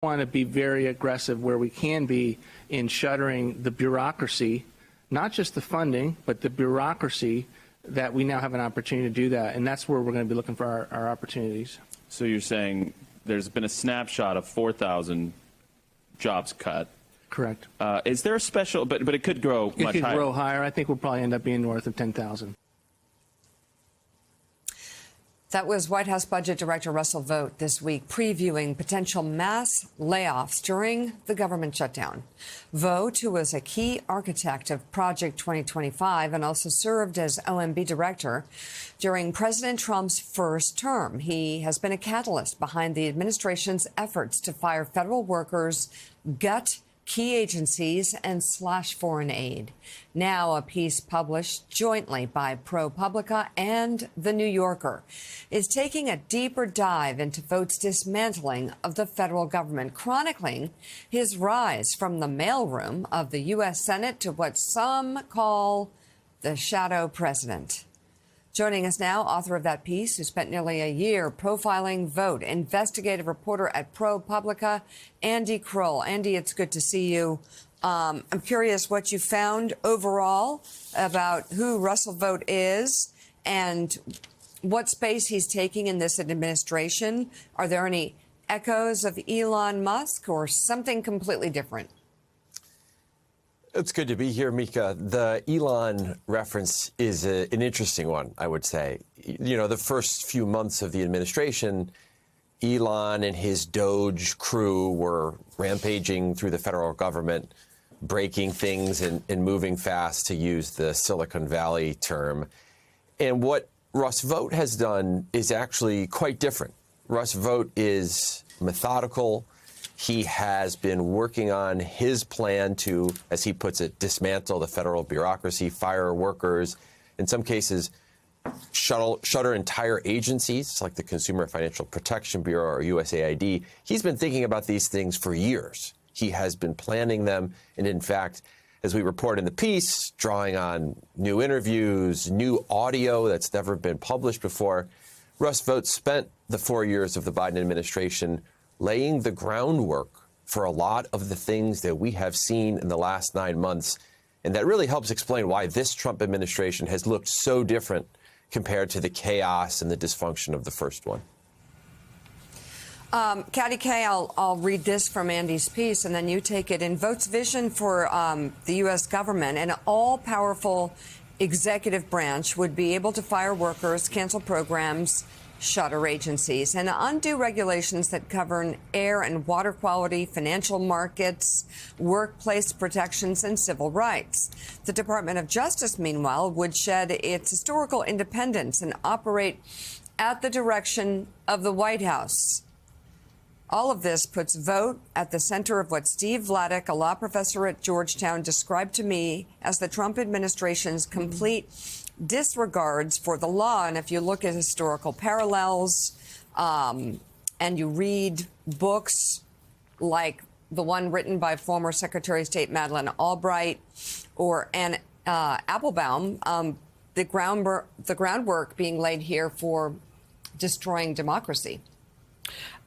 want to be very aggressive where we can be in shuttering the bureaucracy, not just the funding, but the bureaucracy, that we now have an opportunity to do that. And that's where we're going to be looking for our opportunities. So you're saying there's been a snapshot of 4,000 jobs cut. Correct. Is there a special, but it could grow much higher. It could grow higher. I think we'll probably end up being north of 10,000. That was White House Budget Director Russell Vought this week previewing potential mass layoffs during the government shutdown. Vought, who was a key architect of Project 2025 and also served as OMB director during President Trump's first term. He has been a catalyst behind the administration's efforts to fire federal workers, gut key agencies, and slash foreign aid. Now, a piece published jointly by ProPublica and The New Yorker is taking a deeper dive into Vought's dismantling of the federal government, chronicling his rise from the mailroom of the U.S. Senate to what some call the shadow president. Joining us now, author of that piece, who spent nearly a year profiling Vought, investigative reporter at ProPublica, Andy Kroll. Andy, it's good to see you. I'm curious what you found overall about who Russell Vought is and what space he's taking in this administration. Are there any echoes of Elon Musk or something completely different? It's good to be here, Mika. The Elon reference is an interesting one, I would say. You know, the first few months of the administration, Elon and his Doge crew were rampaging through the federal government, breaking things and moving fast, to use the Silicon Valley term. And what Russ Vought has done is actually quite different. Russ Vought is methodical. He has been working on his plan to, as he puts it, dismantle the federal bureaucracy, fire workers, in some cases, shutter entire agencies like the Consumer Financial Protection Bureau or USAID. He's been thinking about these things for years. He has been planning them. And in fact, as we report in the piece, drawing on new interviews, new audio that's never been published before, Russ Vought spent the 4 years of the Biden administration laying the groundwork for a lot of the things that we have seen in the last 9 months. And that really helps explain why this Trump administration has looked so different compared to the chaos and the dysfunction of the first one. Katty Kay, I'll read this from Andy's piece, and then you take it. In Vought's vision for the U.S. government, an all-powerful executive branch would be able to fire workers, cancel programs, shutter agencies, and undo regulations that govern air and water quality, financial markets, workplace protections, and civil rights. The Department of Justice, meanwhile, would shed its historical independence and operate at the direction of the White House. All of this puts Vought at the center of what Steve Vladeck, a law professor at Georgetown, described to me as the Trump administration's complete disregards for the law. And if you look at historical parallels and you read books like the one written by former Secretary of State Madeleine Albright or Anne Applebaum, the groundwork being laid here for destroying democracy.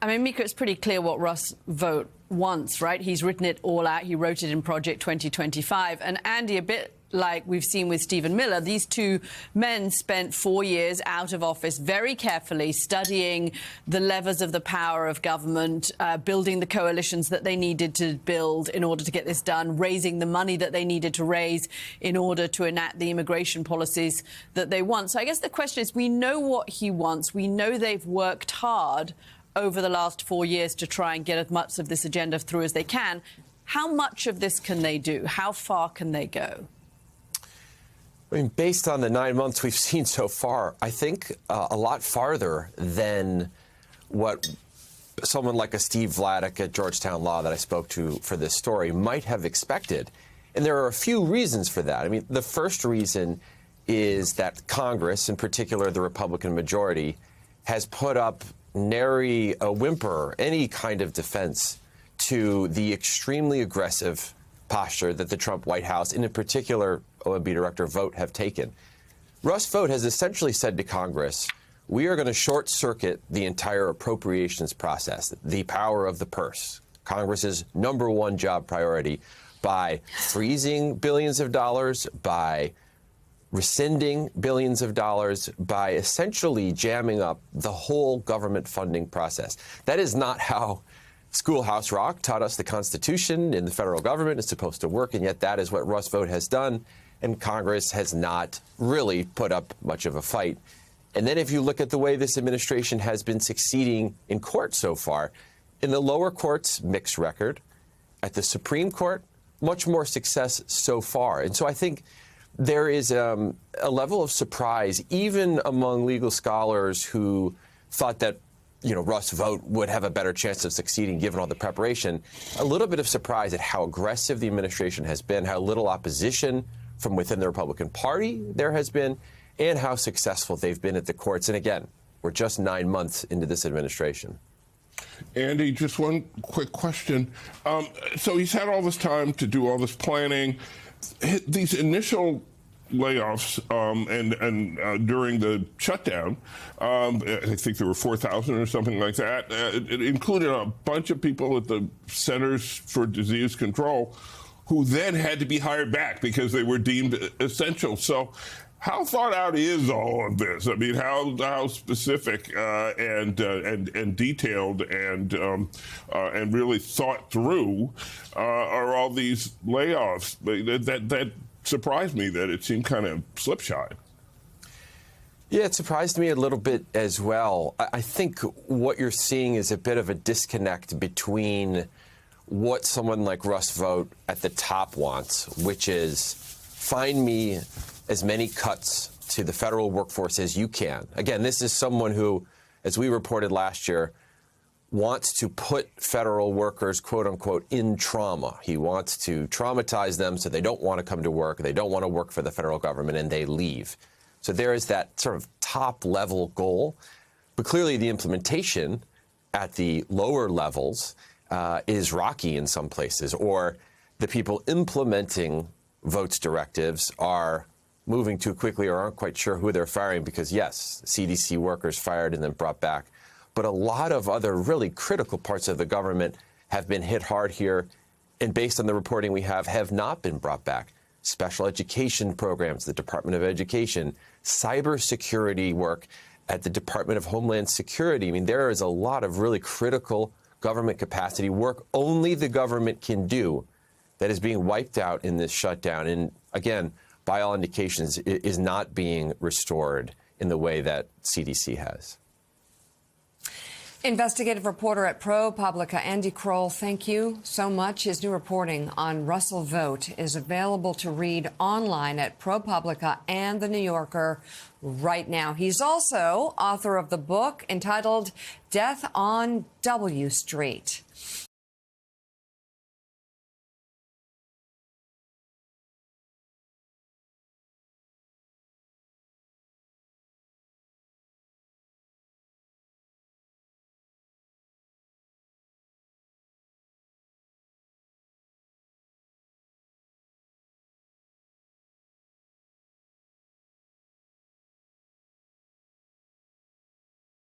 I mean, Mika, it's pretty clear what Russ Vought wants, right? He's written it all out. He wrote it in Project 2025. And Andy, a bit like we've seen with Stephen Miller, these two men spent 4 years out of office very carefully studying the levers of the power of government, building the coalitions that they needed to build in order to get this done, raising the money that they needed to raise in order to enact the immigration policies that they want. So I guess the question is, we know what he wants. We know they've worked hard over the last 4 years to try and get as much of this agenda through as they can. How much of this can they do? How far can they go? I mean, based on the 9 months we've seen so far, I think a lot farther than what someone like a Steve Vladeck at Georgetown Law that I spoke to for this story might have expected. And there are a few reasons for that. I mean, the first reason is that Congress, in particular the Republican majority, has put up nary a whimper, any kind of defense to the extremely aggressive posture that the Trump White House, and in particular OMB Director Vought, have taken. Russ Vought has essentially said to Congress, we are going to short-circuit the entire appropriations process, the power of the purse. Congress's #1 job priority, by freezing billions of dollars, by rescinding billions of dollars, by essentially jamming up the whole government funding process. That is not how Schoolhouse Rock taught us the Constitution and the federal government is supposed to work, and yet that is what Russ Vought has done, and Congress has not really put up much of a fight. And then if you look at the way this administration has been succeeding in court so far, in the lower courts, mixed record. At the Supreme Court, much more success so far. And so I think there is a level of surprise, even among legal scholars who thought that, Russ Vought would have a better chance of succeeding given all the preparation. A little bit of surprise at how aggressive the administration has been, how little opposition from within the Republican Party there has been, and how successful they've been at the courts. And again, we're just 9 months into this administration. Andy, just one quick question. So he's had all this time to do all this planning. These initial layoffs and during the shutdown, I think there were 4,000 or something like that. It included a bunch of people at the Centers for Disease Control who then had to be hired back because they were deemed essential. So how thought out is all of this? I mean, how specific and detailed and really thought through are all these layoffs? That surprised me that it seemed kind of slipshod. Yeah, it surprised me a little bit as well. I think what you're seeing is a bit of a disconnect between what someone like Russ Vought at the top wants, which is find me as many cuts to the federal workforce as you can. Again, this is someone who, as we reported last year, wants to put federal workers, quote unquote, in trauma. He wants to traumatize them so they don't want to come to work, they don't want to work for the federal government, and they leave. So there is that sort of top level goal. But clearly the implementation at the lower levels is rocky in some places, or the people implementing Vought's directives are moving too quickly or aren't quite sure who they're firing because, yes, CDC workers fired and then brought back. But a lot of other really critical parts of the government have been hit hard here, and based on the reporting we have not been brought back. Special education programs, the Department of Education, cybersecurity work at the Department of Homeland Security. I mean, there is a lot of really critical government capacity work only the government can do that is being wiped out in this shutdown. And again, by all indications, it is not being restored in the way that CDC has. Investigative reporter at ProPublica, Andy Kroll, thank you so much. His new reporting on Russell Vought is available to read online at ProPublica and The New Yorker right now. He's also author of the book entitled Death on W Street.